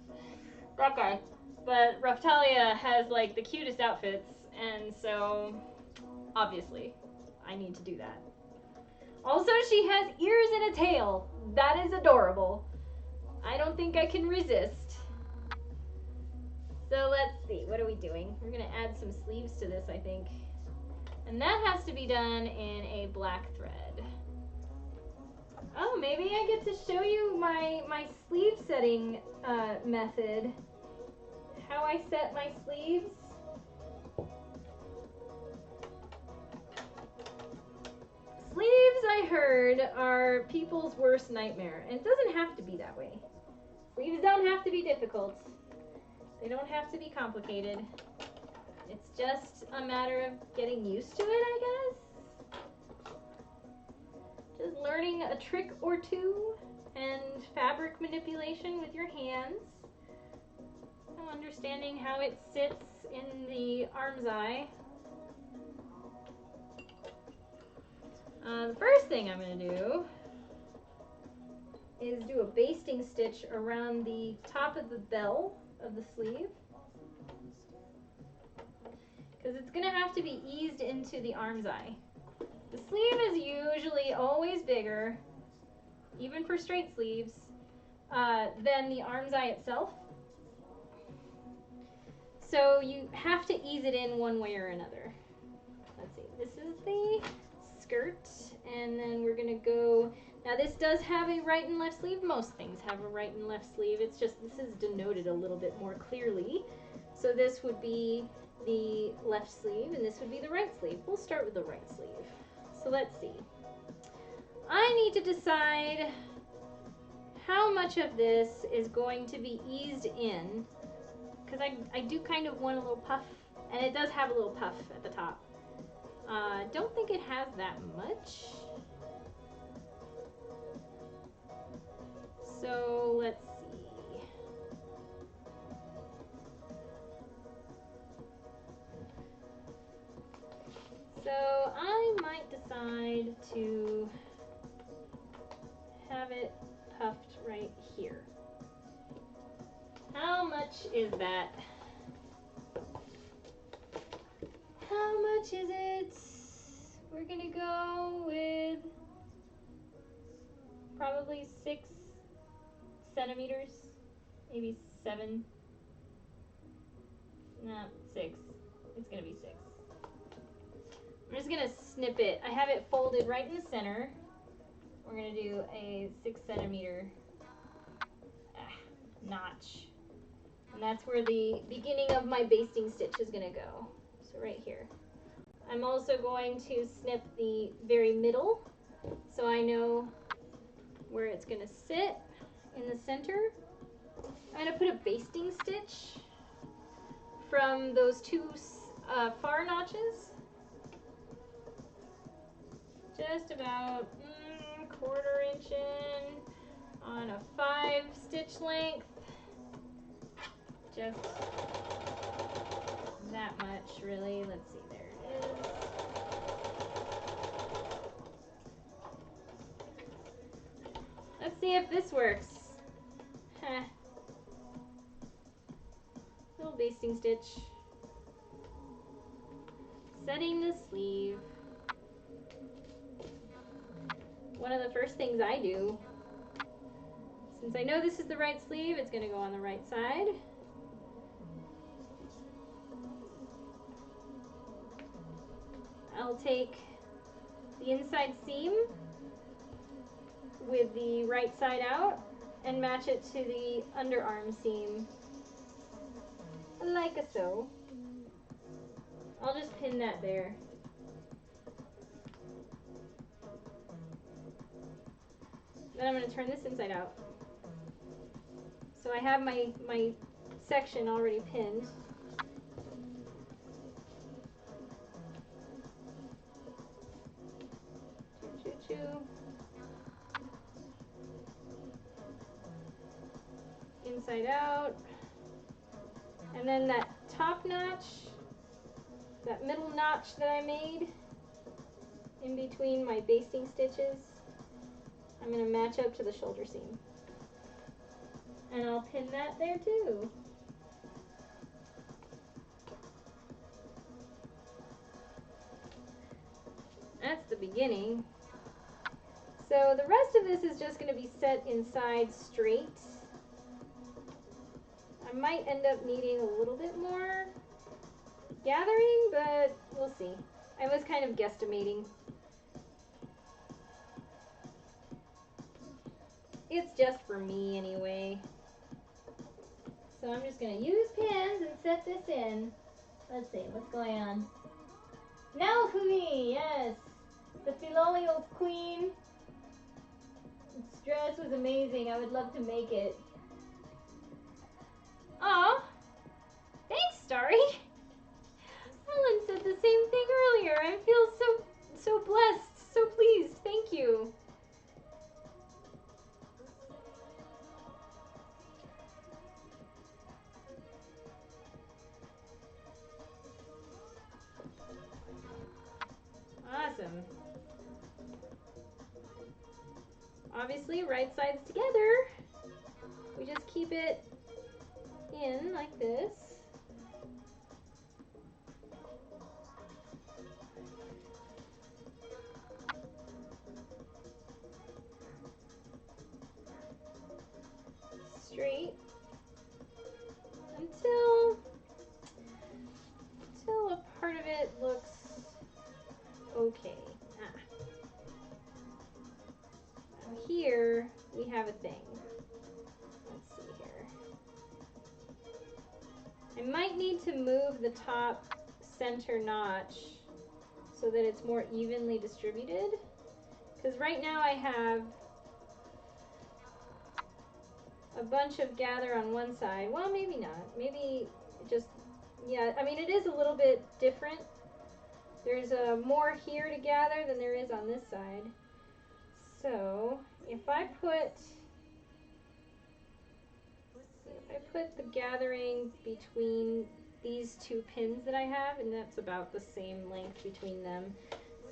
that guy. But Raphtalia has like the cutest outfits, and so obviously I need to do that. Also, she has ears and a tail. That is adorable. I don't think I can resist. So let's see, what are we doing? We're gonna add some sleeves to this, I think. And that has to be done in a black thread. Oh, maybe I get to show you my sleeve setting method. How I set my sleeves. Sleeves, I heard, are people's worst nightmare. And it doesn't have to be that way. Sleeves don't have to be difficult. They don't have to be complicated. It's just a matter of getting used to it, I guess. Just learning a trick or two and fabric manipulation with your hands. Understanding how it sits in the arm's eye. The first thing I'm going to do is do a basting stitch around the top of the bell of the sleeve. Because it's going to have to be eased into the arm's eye. The sleeve is usually always bigger, even for straight sleeves, than the arm's eye itself. So you have to ease it in one way or another. Let's see, this is the skirt, and then we're gonna go, now this does have a right and left sleeve. Most things have a right and left sleeve. It's just, this is denoted a little bit more clearly. So this would be the left sleeve, and this would be the right sleeve. We'll start with the right sleeve. So let's see. I need to decide how much of this is going to be eased in, because I do kind of want a little puff, and it does have a little puff at the top. Don't think it has that much. So let's see. So I might decide to have it puffed right here. How much is that? How much is it? We're gonna go with probably 6 centimeters, maybe 7. No, 6. It's gonna be 6. I'm just gonna snip it. I have it folded right in the center. We're gonna do a 6 centimeter notch. And that's where the beginning of my basting stitch is gonna go. So right here. I'm also going to snip the very middle so I know where it's gonna sit in the center. I'm gonna put a basting stitch from those 2 far notches. Just about 1/4 inch in on a 5 stitch length. Just that much, really. Let's see, there it is. Let's see if this works. Little basting stitch. Setting the sleeve. One of the first things I do, since I know this is the right sleeve, it's going to go on the right side. I'll take the inside seam with the right side out and match it to the underarm seam, like so. I'll just pin that there. Then I'm going to turn this inside out. So I have my section already pinned. Choo, choo, choo. Inside out. And then that top notch, that middle notch that I made in between my basting stitches, I'm going to match up to the shoulder seam. And I'll pin that there too. the beginning. So the rest of this is just going to be set inside straight. I might end up needing a little bit more gathering, but we'll see. I was kind of guesstimating. It's just for me anyway. So I'm just going to use pins and set this in. Let's see, what's going on? Now for me, yes. The Filolial Queen. Its dress was amazing. I would love to make it. Aw. Thanks, Starry. Ellen said the same thing earlier. I feel so blessed, so pleased. Thank you. Awesome. Obviously, right sides together. We just keep it in like this. Straight until a part of it looks okay. Now here we have a thing. Let's see here. I might need to move the top center notch so that it's more evenly distributed. Because right now I have a bunch of gather on one side. Well, maybe not. Maybe just, yeah, I mean, it is a little bit different. There's more here to gather than there is on this side. So if I put the gathering between these two pins that I have, and that's about the same length between them.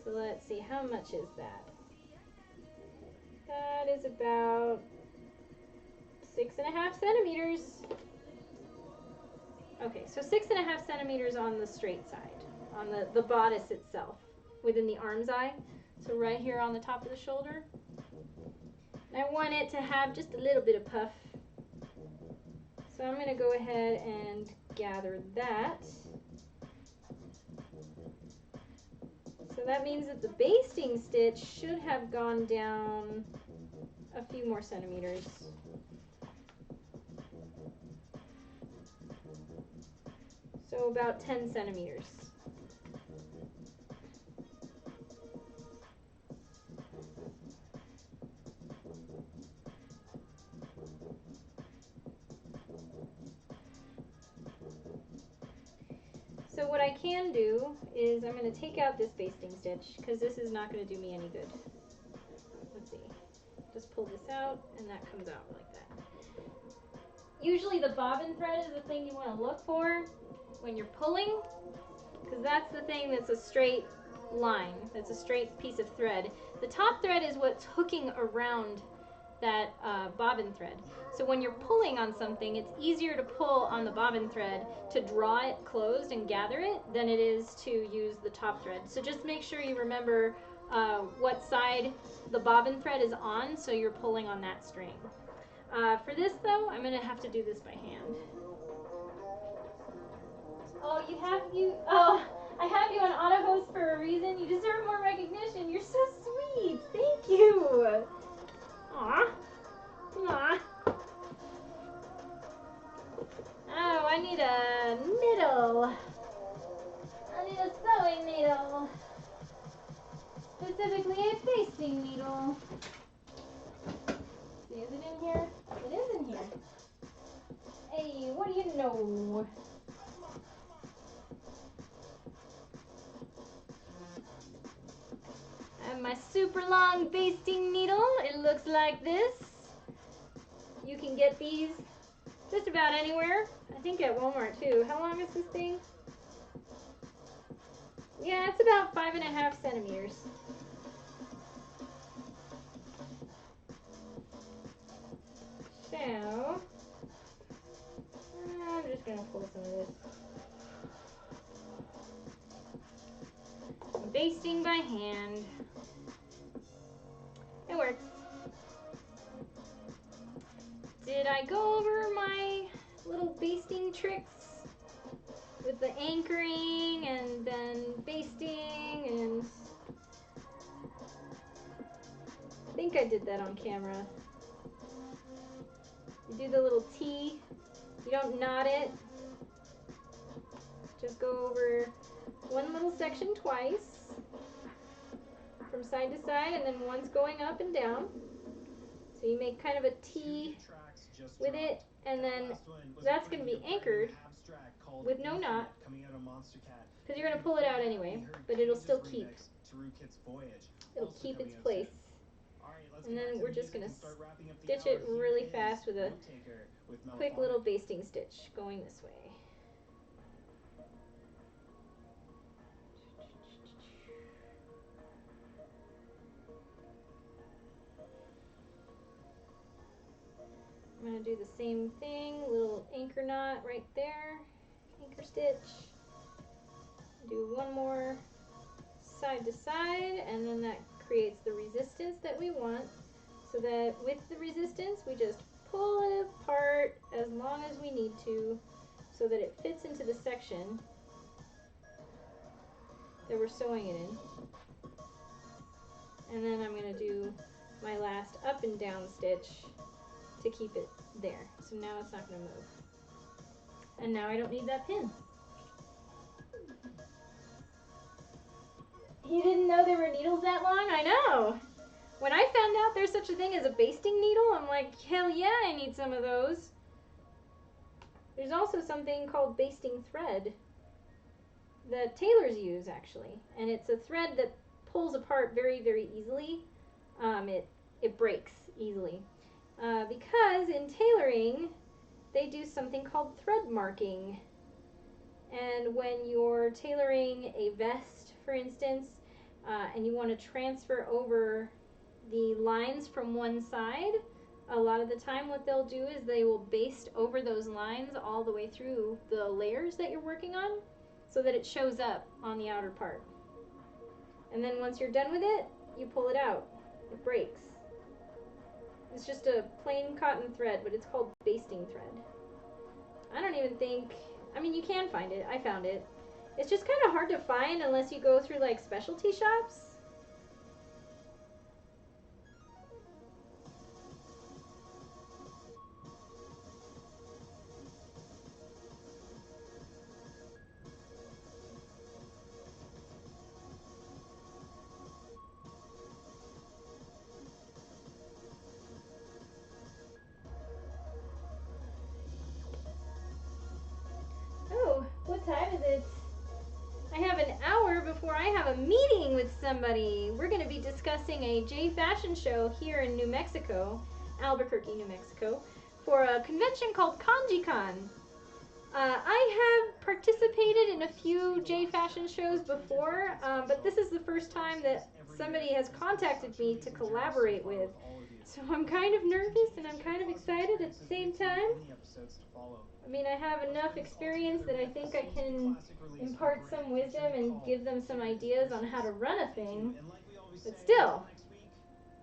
So let's see, how much is that? That is about 6.5 centimeters. Okay, so 6.5 centimeters on the straight side, on the bodice itself, within the arm's eye. So right here on the top of the shoulder. And I want it to have just a little bit of puff. So I'm going to go ahead and gather that. So that means that the basting stitch should have gone down a few more centimeters. So about 10 centimeters. So what I can do is I'm going to take out this basting stitch because this is not going to do me any good. Let's see. Just pull this out and that comes out like that. Usually the bobbin thread is the thing you want to look for when you're pulling, because that's the thing that's a straight line. That's a straight piece of thread. The top thread is what's hooking around that bobbin thread. So when you're pulling on something, it's easier to pull on the bobbin thread to draw it closed and gather it than it is to use the top thread. So just make sure you remember what side the bobbin thread is on, so you're pulling on that string. For this though, I'm going to have to do this by hand. Oh, I have you on auto host for a reason. You deserve more recognition. You're so sweet. Thank you. Aw. Aw. Oh, I need a needle. I need a sewing needle. Specifically a basting needle. See, is it in here? It is in here. Hey, what do you know? I have my super long basting needle. It looks like this. You can get these just about anywhere. I think at Walmart too. How long is this thing? Yeah, it's about 5.5 centimeters. So, I'm just going to pull some of this. I'm basting by hand. It works. Did I go over my little basting tricks with the anchoring and then basting? And I think I did that on camera. You do the little T. You don't knot it. Just go over one little section twice from side to side, and then once going up and down. So you make kind of a T with it, and then that's going to be anchored with no knot, because you're going to pull it out anyway, but it'll still keep. It'll keep its place. And then we're just going to stitch it really fast with a quick little basting stitch going this way. I'm going to do the same thing, little anchor knot right there, anchor stitch. Do one more side to side, and then that creates the resistance that we want, so that with the resistance we just pull it apart as long as we need to, so that it fits into the section that we're sewing it in. And then I'm going to do my last up and down stitch to keep it there. So now it's not going to move. And now I don't need that pin. You didn't know there were needles that long? I know! When I found out there's such a thing as a basting needle, I'm like, hell yeah, I need some of those. There's also something called basting thread that tailors use, actually. And it's a thread that pulls apart very, very easily. It breaks easily. Because in tailoring, they do something called thread marking. And when you're tailoring a vest, for instance, and you want to transfer over the lines from one side, a lot of the time what they'll do is they will baste over those lines all the way through the layers that you're working on, so that it shows up on the outer part. And then once you're done with it, you pull it out. It breaks. It's just a plain cotton thread, but it's called basting thread. I don't even think, I mean, you can find it. I found it. It's just kind of hard to find unless you go through like specialty shops. Oh, what time is it? I have an hour before I have a meeting with somebody. We're going to be discussing a J fashion show here in New Mexico, Albuquerque, New Mexico, for a convention called KanjiCon. I have participated in a few J fashion shows before, but this is the first time that somebody has contacted me to collaborate with. So I'm kind of nervous and I'm kind of excited at the same time. I mean, I have enough experience that I think I can impart some wisdom and give them some ideas on how to run a thing. But still,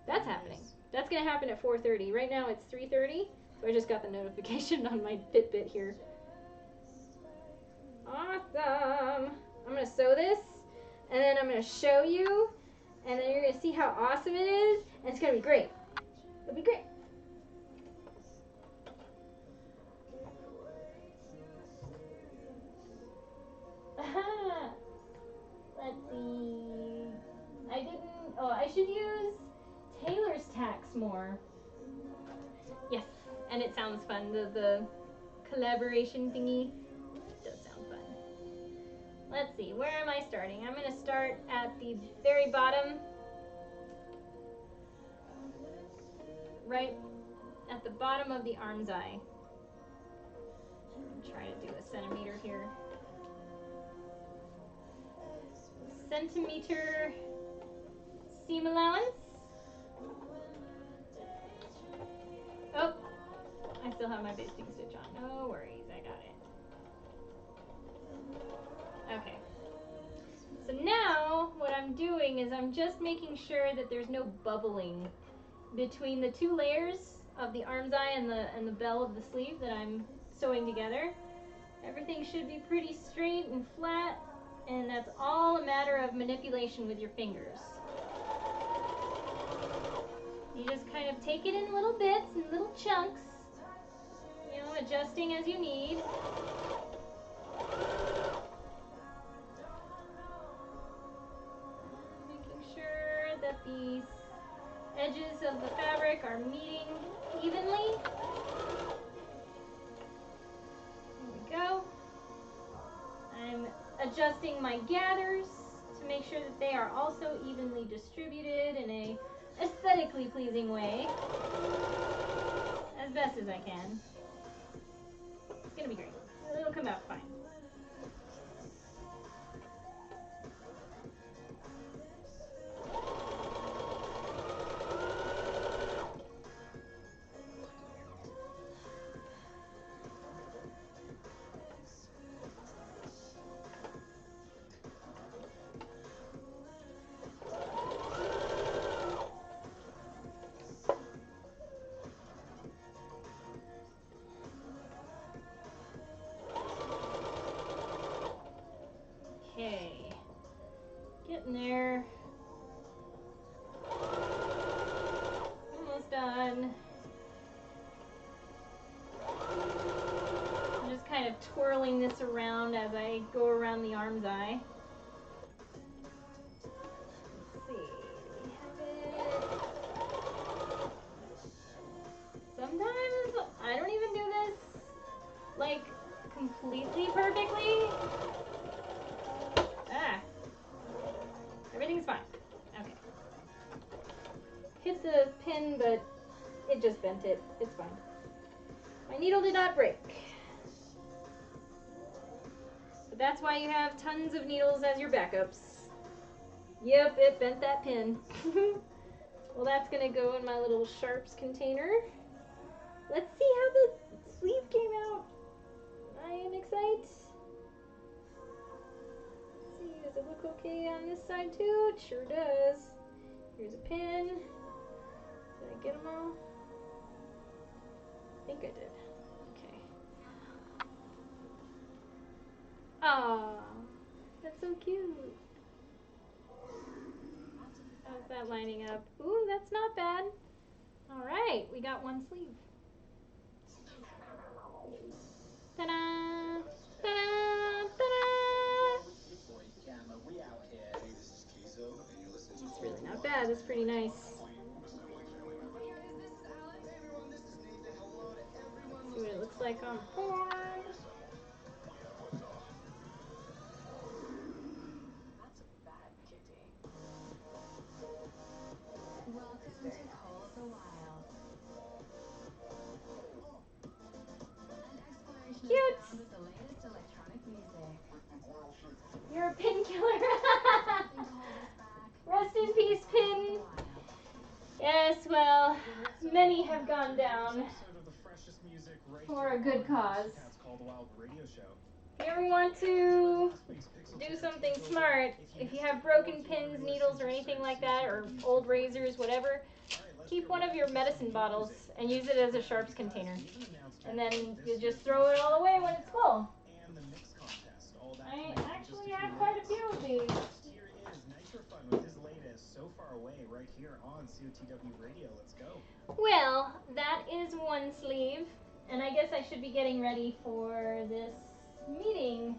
that's happening. That's going to happen at 4:30. Right now it's 3:30, so I just got the notification on my Fitbit here. Awesome! I'm going to sew this, and then I'm going to show you, and then you're going to see how awesome it is, and it's going to be great. It'll be great. Let's see. I should use Taylor's tacks more. Yes, and it sounds fun. The collaboration thingy does sound fun. Let's see, where am I starting? I'm going to start at the very bottom. Right at the bottom of the arm's eye. Try to do a centimeter here. Centimeter seam allowance. Oh, I still have my basting stitch on. No worries, I got it. Okay. So now what I'm doing is I'm just making sure that there's no bubbling between the two layers of the arm's eye and the bell of the sleeve that I'm sewing together. Everything should be pretty straight and flat, and that's all a matter of manipulation with your fingers. You just kind of take it in little bits and little chunks, you know, adjusting as you need. Making sure that the edges of the fabric are meeting evenly. There we go. I'm adjusting my gathers to make sure that they are also evenly distributed in a aesthetically pleasing way, as best as I can. It's gonna be great. It'll come out fine. Okay, getting there. Almost done. I'm just kind of twirling this around as I go around the arm's eye. Let's see, do we have it? Sometimes I don't even do this like completely perfectly. Everything's fine. Okay. Hit the pin, but it just bent it. It's fine. My needle did not break. But that's why you have tons of needles as your backups. Yep, it bent that pin. Well, that's gonna go in my little sharps container. Let's see how the sleeve came out. I am excited. Let's see, does it look okay on this side too? It sure does. Here's a pin. Did I get them all? I think I did. Okay. Aww, that's so cute. How's that lining up? Ooh, that's not bad. All right, we got one sleeve. Ta-da! Ta-da! Ta-da! It's really not bad. It's pretty nice. See what it looks like on board. That's a bad kitty. Welcome to Call of the Wild. An exploration Cute. of sound with the latest electronic music. You're a pin killer. Nothing to hold us back. Rest in peace, Pin. Yes, well, many have gone down for a good cause. If you ever want to do something smart, if you have broken pins, needles, or anything like that, or old razors, whatever, keep one of your medicine bottles and use it as a sharps container. And then you just throw it all away when it's full. I actually have quite a few of these. Here is Nitro Fun with his latest, So Far Away, right here on COTW Radio. Let's go. Well, that is one sleeve, and I guess I should be getting ready for this meeting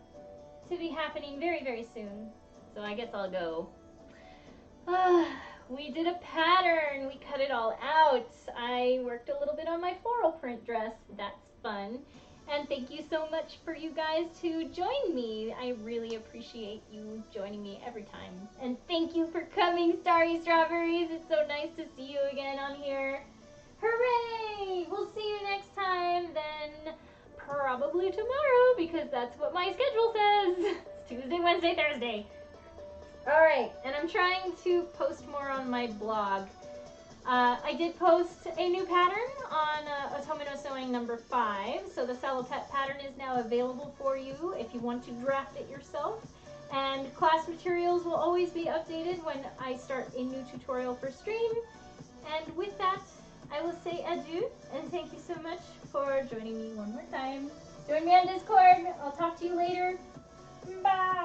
to be happening very, very soon. So I guess I'll go. We did a pattern. We cut it all out. I worked a little bit on my floral print dress. That's fun. And thank you so much for you guys to join me. I really appreciate you joining me every time. And thank you for coming, Starry Strawberries. It's so nice to see you again on here. Hooray! We'll see you next time then. Probably tomorrow because that's what my schedule says. It's Tuesday, Wednesday, Thursday. Alright, and I'm trying to post more on my blog. I did post a new pattern on Otomino Sewing number 5, so the Salopet pattern is now available for you if you want to draft it yourself. And class materials will always be updated when I start a new tutorial for stream. And with that, I will say adieu, and thank you so much for joining me one more time. Join me on Discord. I'll talk to you later. Bye.